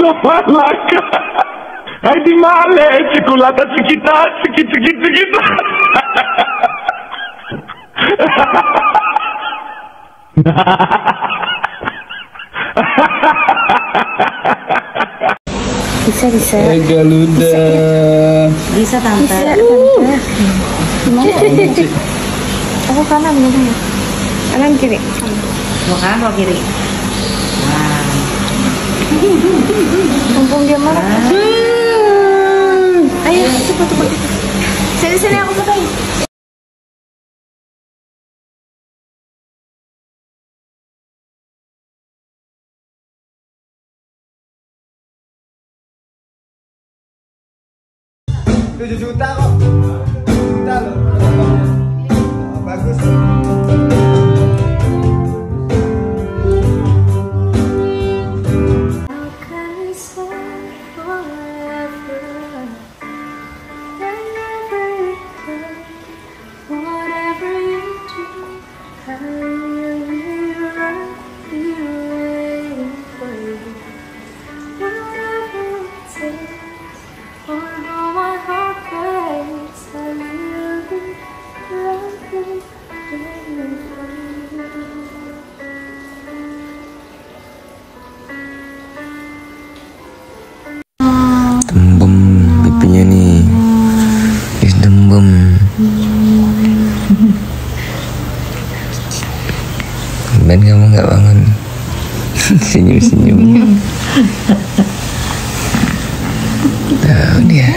Malaka. Hai di male, ciculata cichita, cichita. Bisa. Galuda. Bisa tante. Gimana? Aku kanan gimana? Kanan kiri. Mau kanan mau kiri? Mumpung dia marah. Ayo cepat. Sini aku fotoin. Juta kok. 7 juta loh. Bagus. Tembem pipinya nih. Is tembem. Ben kamu nggak bangun. Senyum. Tahu dia.